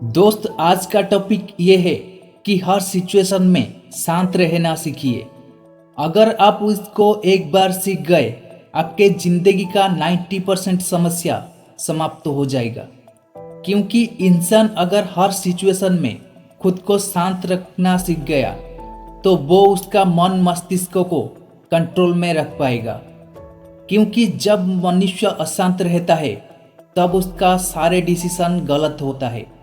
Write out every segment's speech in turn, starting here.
दोस्त, आज का टॉपिक ये है कि हर सिचुएशन में शांत रहना सीखिए। अगर आप इसको एक बार सीख गए, आपके जिंदगी का 90% समस्या समाप्त हो जाएगा। क्योंकि इंसान अगर हर सिचुएशन में खुद को शांत रखना सीख गया, तो वो उसका मन मस्तिष्क को कंट्रोल में रख पाएगा। क्योंकि जब मनुष्य अशांत रहता है, तब उसका सारे डिसीजन गलत होता है।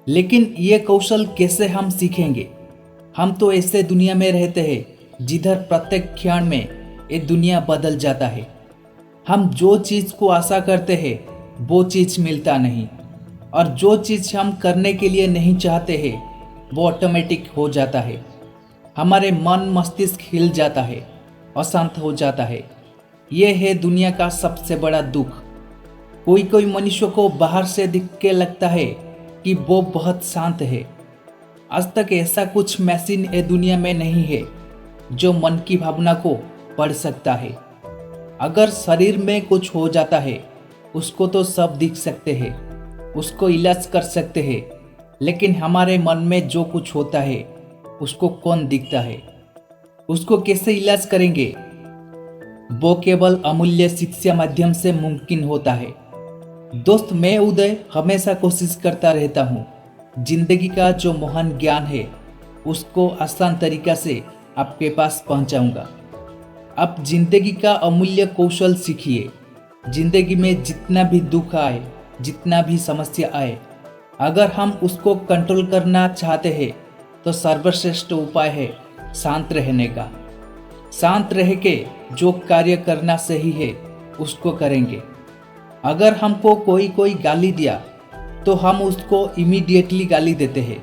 लेकिन ये कौशल कैसे हम सीखेंगे? हम तो ऐसे दुनिया में रहते हैं जिधर प्रत्येक क्षण में ये दुनिया बदल जाता है। हम जो चीज़ को आशा करते हैं वो चीज़ मिलता नहीं, और जो चीज़ हम करने के लिए नहीं चाहते हैं वो ऑटोमेटिक हो जाता है। हमारे मन मस्तिष्क हिल जाता है, अशांत हो जाता है। ये है दुनिया का सबसे बड़ा दुख। कोई कोई मनुष्य को बाहर से दिख के लगता है कि वो बहुत शांत है। आज तक ऐसा कुछ मशीन ये दुनिया में नहीं है जो मन की भावना को पढ़ सकता है। अगर शरीर में कुछ हो जाता है, उसको तो सब दिख सकते हैं, उसको इलाज कर सकते हैं। लेकिन हमारे मन में जो कुछ होता है उसको कौन दिखता है? उसको कैसे इलाज करेंगे? वो केवल अमूल्य शिक्षा माध्यम से मुमकिन होता है। दोस्त, मैं उदय हमेशा कोशिश करता रहता हूँ जिंदगी का जो महान ज्ञान है उसको आसान तरीका से आपके पास पहुँचाऊँगा। आप जिंदगी का अमूल्य कौशल सीखिए। जिंदगी में जितना भी दुख आए, जितना भी समस्या आए, अगर हम उसको कंट्रोल करना चाहते हैं तो सर्वश्रेष्ठ उपाय है शांत रहने का। शांत रह के जो कार्य करना सही है उसको करेंगे। अगर हमको कोई गाली दिया तो हम उसको इमीडिएटली गाली देते हैं,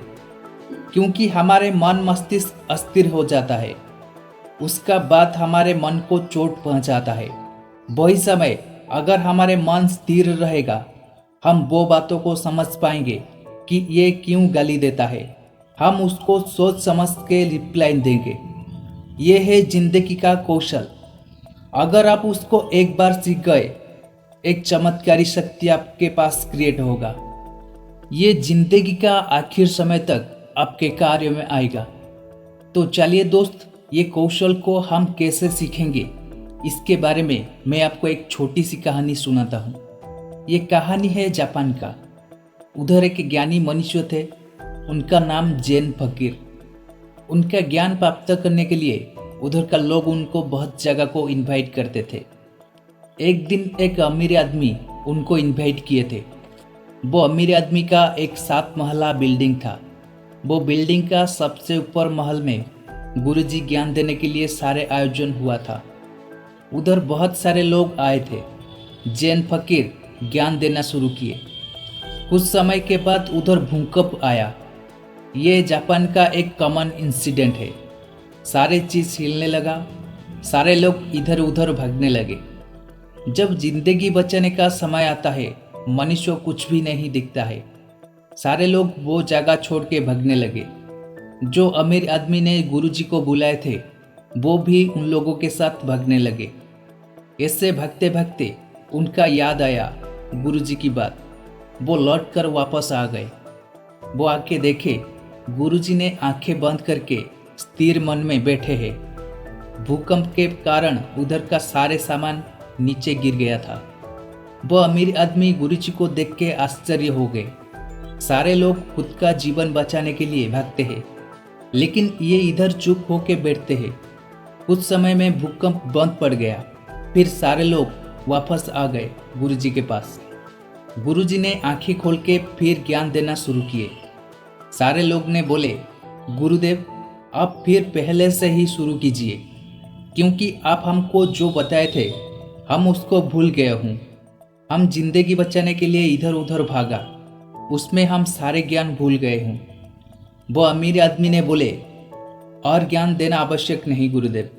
क्योंकि हमारे मन मस्तिष्क अस्थिर हो जाता है। उसका बाद हमारे मन को चोट पहुंचाता है। वही समय अगर हमारे मन स्थिर रहेगा, हम वो बातों को समझ पाएंगे कि ये क्यों गाली देता है। हम उसको सोच समझ के रिप्लाई देंगे। ये है जिंदगी का कौशल। अगर आप उसको एक बार सीख गए, एक चमत्कारी शक्ति आपके पास क्रिएट होगा। ये जिंदगी का आखिर समय तक आपके कार्य में आएगा। तो चलिए दोस्त, ये कौशल को हम कैसे सीखेंगे, इसके बारे में मैं आपको एक छोटी सी कहानी सुनाता हूँ। ये कहानी है जापान का। उधर एक ज्ञानी मनुष्य थे, उनका नाम जैन फकीर। उनका ज्ञान प्राप्त करने के लिए उधर का लोग उनको बहुत जगह को इनवाइट करते थे। एक दिन एक अमीर आदमी उनको इनवाइट किए थे। वो अमीर आदमी का एक 7 महला बिल्डिंग था। वो बिल्डिंग का सबसे ऊपर महल में गुरुजी ज्ञान देने के लिए सारे आयोजन हुआ था। उधर बहुत सारे लोग आए थे। जैन फकीर ज्ञान देना शुरू किए। कुछ समय के बाद उधर भूकंप आया। ये जापान का एक कॉमन इंसिडेंट है। सारे चीज़ हिलने लगा। सारे लोग इधर उधर भागने लगे। जब जिंदगी बचाने का समय आता है, मनुष्य कुछ भी नहीं दिखता है। सारे लोग वो जगह छोड़ के भागने लगे। जो अमीर आदमी ने गुरुजी को बुलाए थे, वो भी उन लोगों के साथ भागने लगे। ऐसे भागते भागते उनका याद आया गुरुजी की बात। वो लौट कर वापस आ गए। वो आके देखे, गुरुजी ने आंखें बंद करके स्थिर मन में बैठे हैं। भूकंप के कारण उधर का सारे सामान नीचे गिर गया था। वह अमीर आदमी गुरुजी को देख के आश्चर्य हो गए। सारे लोग खुद का जीवन बचाने के लिए भागते हैं, लेकिन ये इधर चुप होके बैठते हैं। कुछ समय में भूकंप बंद पड़ गया। फिर सारे लोग वापस आ गए गुरुजी के पास। गुरुजी ने आंखें खोल के फिर ज्ञान देना शुरू किए। सारे लोग ने बोले, गुरुदेव, आप फिर पहले से ही शुरू कीजिए, क्योंकि आप हमको जो बताए थे हम उसको भूल गए हूँ। हम जिंदगी बचाने के लिए इधर उधर भागा, उसमें हम सारे ज्ञान भूल गए हूँ। वो अमीर आदमी ने बोले, और ज्ञान देना आवश्यक नहीं गुरुदेव।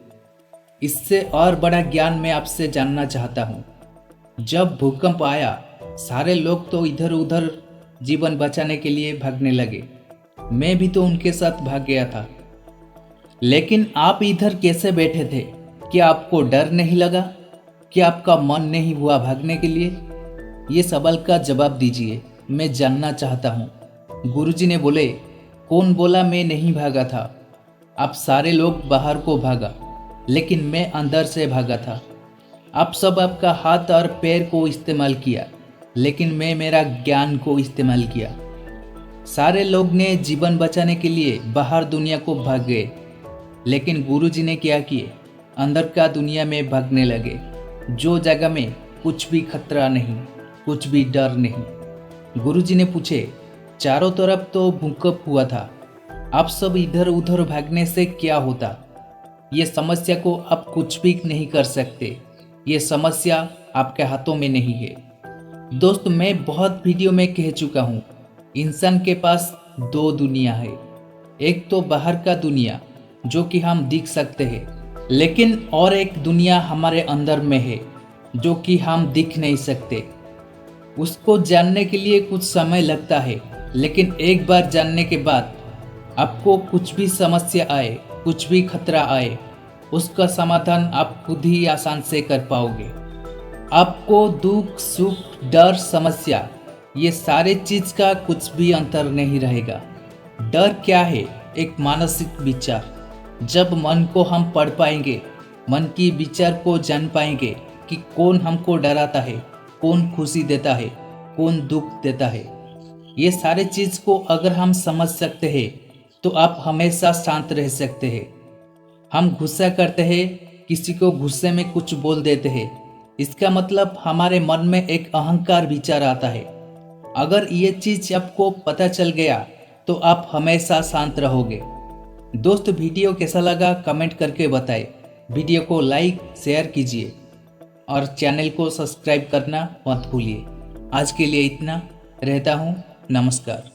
इससे और बड़ा ज्ञान मैं आपसे जानना चाहता हूँ। जब भूकंप आया, सारे लोग तो इधर उधर जीवन बचाने के लिए भागने लगे। मैं भी तो उनके साथ भाग गया था। लेकिन आप इधर कैसे बैठे थे? क्या आपको डर नहीं लगा? क्या आपका मन नहीं हुआ भागने के लिए? ये सवाल का जवाब दीजिए, मैं जानना चाहता हूँ। गुरुजी ने बोले, कौन बोला मैं नहीं भागा था? आप सारे लोग बाहर को भागा, लेकिन मैं अंदर से भागा था। आप सब आपका हाथ और पैर को इस्तेमाल किया, लेकिन मैं मेरा ज्ञान को इस्तेमाल किया। सारे लोग ने जीवन बचाने के लिए बाहर दुनिया को भाग गए, लेकिन गुरुजी ने क्या किए? अंदर का दुनिया में भागने लगे, जो जगह में कुछ भी खतरा नहीं, कुछ भी डर नहीं। गुरुजी ने पूछे, चारों तरफ तो भूकंप हुआ था, आप सब इधर उधर भागने से क्या होता? ये समस्या को आप कुछ भी नहीं कर सकते। ये समस्या आपके हाथों में नहीं है। दोस्त, मैं बहुत वीडियो में कह चुका हूँ, इंसान के पास दो दुनिया है। एक तो बाहर का दुनिया जो कि हम दिख सकते हैं, लेकिन और एक दुनिया हमारे अंदर में है जो कि हम दिख नहीं सकते। उसको जानने के लिए कुछ समय लगता है, लेकिन एक बार जानने के बाद आपको कुछ भी समस्या आए, कुछ भी खतरा आए, उसका समाधान आप खुद ही आसान से कर पाओगे। आपको दुख, सुख, डर, समस्या, ये सारे चीज का कुछ भी अंतर नहीं रहेगा। डर क्या है? एक मानसिक विचार। जब मन को हम पढ़ पाएंगे, मन की विचार को जान पाएंगे कि कौन हमको डराता है, कौन खुशी देता है, कौन दुख देता है, ये सारे चीज को अगर हम समझ सकते हैं तो आप हमेशा शांत रह सकते हैं। हम गुस्सा करते हैं, किसी को गुस्से में कुछ बोल देते हैं, इसका मतलब हमारे मन में एक अहंकार विचार आता है। अगर ये चीज आपको पता चल गया तो आप हमेशा शांत रहोगे। दोस्त, वीडियो कैसा लगा कमेंट करके बताएं। वीडियो को लाइक शेयर कीजिए और चैनल को सब्सक्राइब करना मत भूलिए। आज के लिए इतना, रहता हूँ, नमस्कार।